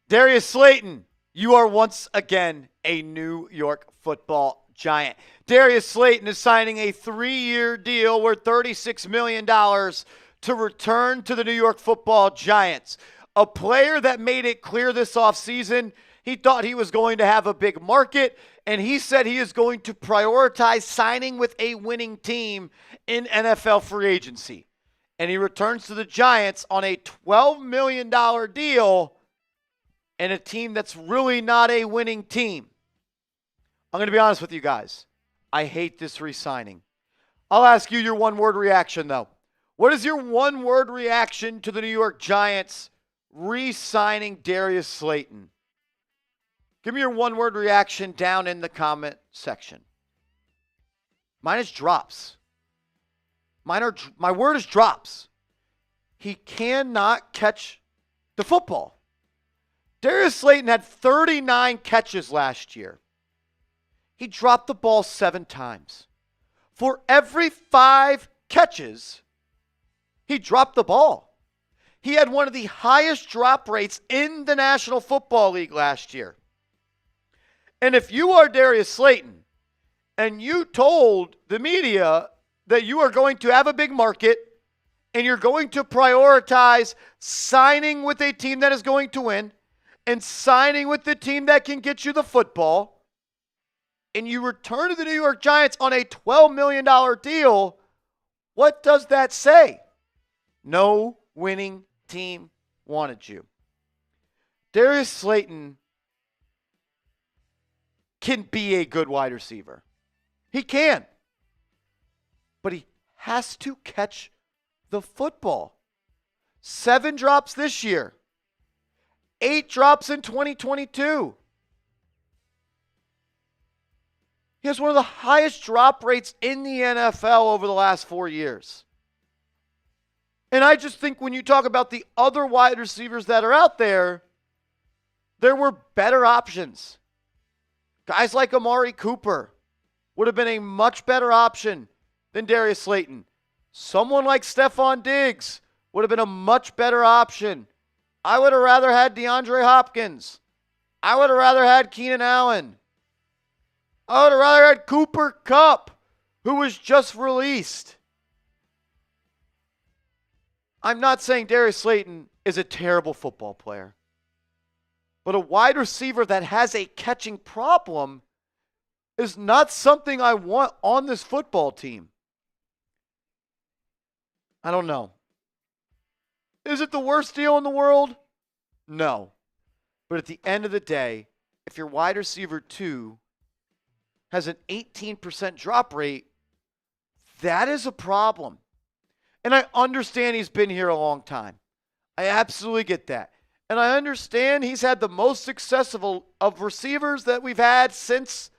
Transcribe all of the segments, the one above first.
Darius Slayton, you are once again a New York Football Giant. Darius Slayton is signing a 3-year deal worth $36 million to return to the New York Football Giants. A player that made it clear this offseason he thought he was going to have a big market, and he said he is going to prioritize signing with a winning team in NFL free agency. And he returns to the Giants on a $12 million deal and a team that's really not a winning team. I'm going to be honest with you guys. I hate this re-signing. I'll ask you your one-word reaction, though. What is your one-word reaction to the New York Giants re-signing Darius Slayton? Give me your one-word reaction down in the comment section. Mine is drops. My word is drops. He cannot catch the football. Darius Slayton had 39 catches last year. He dropped the ball 7 times. For every 5 catches, he dropped the ball. He had one of the highest drop rates in the National Football League last year. And if you are Darius Slayton and you told the media that you are going to have a big market and you're going to prioritize signing with a team that is going to win and signing with the team that can get you the football, and you return to the New York Giants on a $12 million deal, what does that say? No winning team wanted you. Darius Slayton can be a good wide receiver. He can. But he has to catch the football. 7 drops this year. 8 drops in 2022. He has one of the highest drop rates in the NFL over the last 4 years. And I just think when you talk about the other wide receivers that are out there, there were better options. Guys like Amari Cooper would have been a much better option than Darius Slayton. Someone like Stephon Diggs would have been a much better option. I would have rather had DeAndre Hopkins. I would have rather had Keenan Allen. I would have rather had Cooper Kupp, who was just released. I'm not saying Darius Slayton is a terrible football player. But a wide receiver that has a catching problem is not something I want on this football team. I don't know. Is it the worst deal in the world? No. But at the end of the day, if your wide receiver 2 has an 18% drop rate, that is a problem. And I understand he's been here a long time. I absolutely get that. And I understand he's had the most success of receivers that we've had since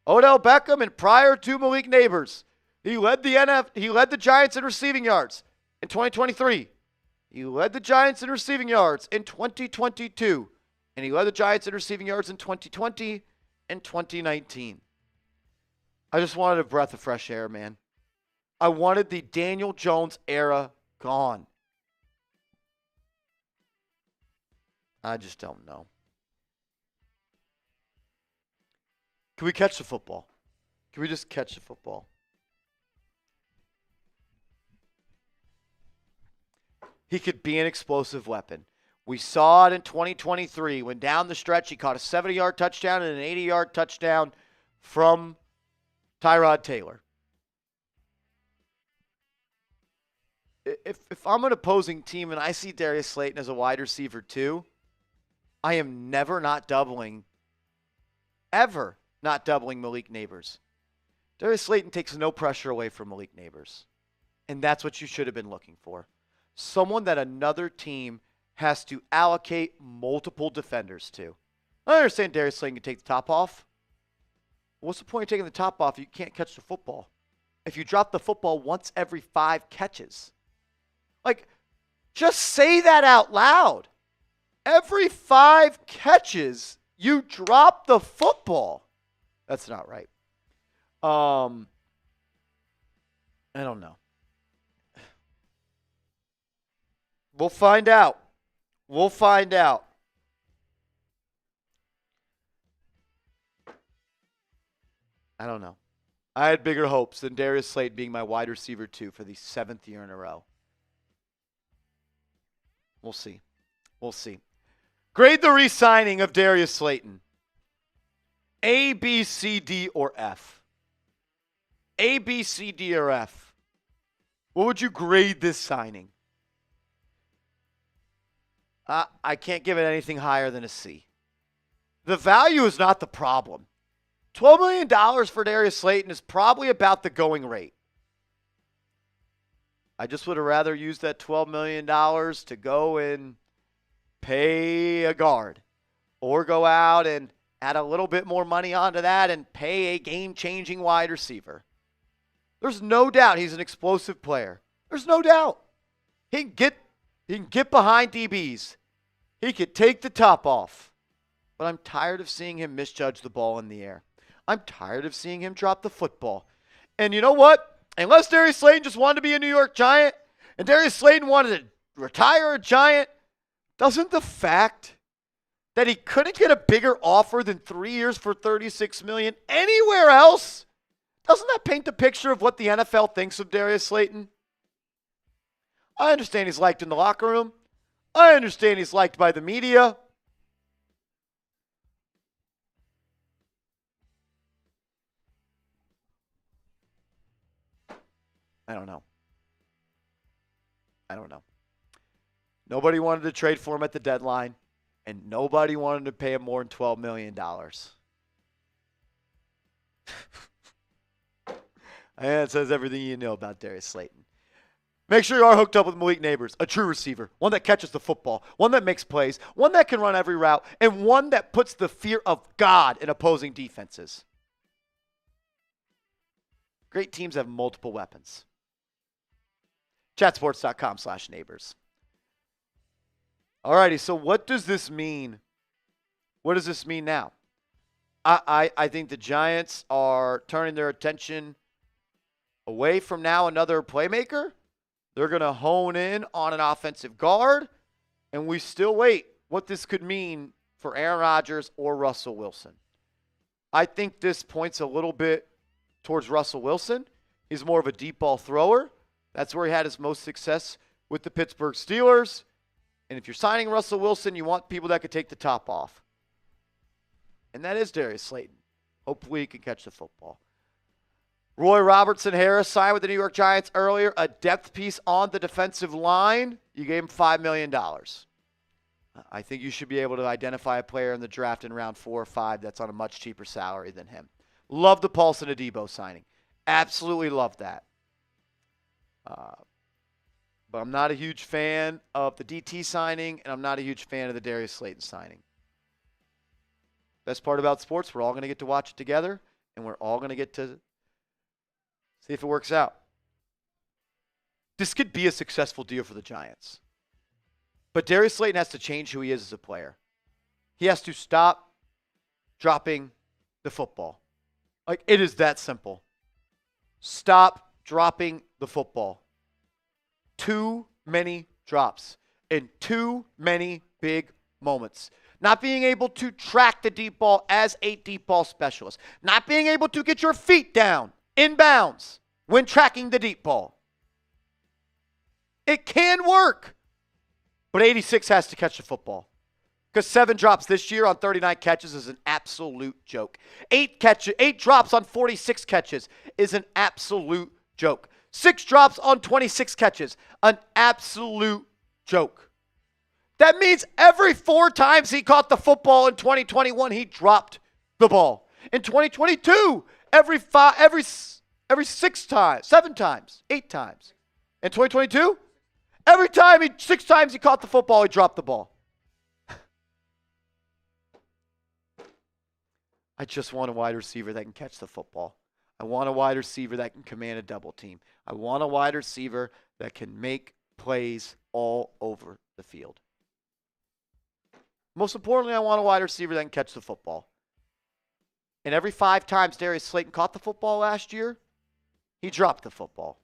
Odell Beckham and prior to Malik Neighbors. He led the Giants in receiving yards in 2023. He led the Giants in receiving yards in 2022. And he led the Giants in receiving yards in 2020 and 2019. I just wanted a breath of fresh air, man. I wanted the Daniel Jones era gone. I just don't know. Can we catch the football? Can we just catch the football? He could be an explosive weapon. We saw it in 2023 when down the stretch he caught a 70-yard touchdown and an 80-yard touchdown from Tyrod Taylor. If I'm an opposing team and I see Darius Slayton as a wide receiver too, I am never not doubling, ever not doubling Malik Neighbors. Darius Slayton takes no pressure away from Malik Neighbors. And that's what you should have been looking for. Someone that another team has to allocate multiple defenders to. I understand Darius Slayton can take the top off. What's the point of taking the top off if you can't catch the football? If you drop the football once every 5 catches. Like, just say that out loud. Every 5 catches, you drop the football. That's not right. I don't know. We'll find out. I don't know. I had bigger hopes than Darius Slayton being my wide receiver 2 for the 7th year in a row. We'll see. We'll see. Grade the re-signing of Darius Slayton. A, B, C, D, or F? A, B, C, D, or F? What would you grade this signing? I can't give it anything higher than a C. The value is not the problem. $12 million for Darius Slayton is probably about the going rate. I just would have rather used that $12 million to go and pay a guard or go out and add a little bit more money onto that and pay a game-changing wide receiver. There's no doubt he's an explosive player. There's no doubt. He can get behind DBs. He could take the top off. But I'm tired of seeing him misjudge the ball in the air. I'm tired of seeing him drop the football. And you know what? Unless Darius Slayton just wanted to be a New York Giant and Darius Slayton wanted to retire a Giant, doesn't the fact that he couldn't get a bigger offer than 3 years for $36 million anywhere else, doesn't that paint the picture of what the NFL thinks of Darius Slayton? I understand he's liked in the locker room. I understand he's liked by the media. I don't know. Nobody wanted to trade for him at the deadline, and nobody wanted to pay him more than $12 million. And that says everything you know about Darius Slayton. Make sure you are hooked up with Malik Neighbors, a true receiver, one that catches the football, one that makes plays, one that can run every route, and one that puts the fear of God in opposing defenses. Great teams have multiple weapons. Chatsports.com/neighbors. All righty, so what does this mean? What does this mean now? I think the Giants are turning their attention away from now another playmaker. They're going to hone in on an offensive guard, and we still wait what this could mean for Aaron Rodgers or Russell Wilson. I think this points a little bit towards Russell Wilson. He's more of a deep ball thrower. That's where he had his most success with the Pittsburgh Steelers. And if you're signing Russell Wilson, you want people that could take the top off. And that is Darius Slayton. Hopefully he can catch the football. Roy Robertson-Harris signed with the New York Giants earlier, a depth piece on the defensive line. You gave him $5 million. I think you should be able to identify a player in the draft in round 4 or 5 that's on a much cheaper salary than him. Love the Paulson Adebo signing. Absolutely love that. But I'm not a huge fan of the DT signing, and I'm not a huge fan of the Darius Slayton signing. Best part about sports, we're all going to get to watch it together, and we're all going to get to see if it works out. This could be a successful deal for the Giants. But Darius Slayton has to change who he is as a player. He has to stop dropping the football. Like, it is that simple. Stop dropping the football. Too many drops and too many big moments. Not being able to track the deep ball as a deep ball specialist. Not being able to get your feet down in bounds when tracking the deep ball. It can work, but 86 has to catch the football. Because 7 drops this year on 39 catches is an absolute joke. 8 drops on 46 catches is an absolute joke. 6 drops on 26 catches, an absolute joke. That means every 4 times he caught the football in 2021, he dropped the ball. In 2022, every 6 times, 7 times, 8 times. In 2022, every time 6 times he caught the football, he dropped the ball. I just want a wide receiver that can catch the football. I want a wide receiver that can command a double team. I want a wide receiver that can make plays all over the field. Most importantly, I want a wide receiver that can catch the football. And every 5 times Darius Slayton caught the football last year, he dropped the football.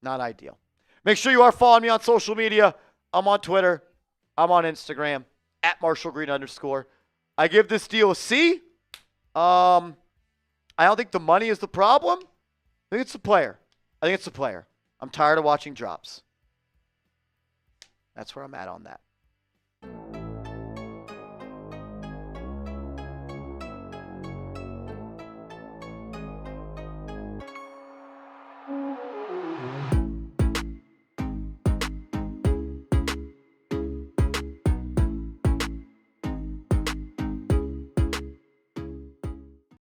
Not ideal. Make sure you are following me on social media. I'm on Twitter. I'm on Instagram, @MarshallGreen_. I give this deal a C. I don't think the money is the problem. I think it's the player. I'm tired of watching drops. That's where I'm at on that.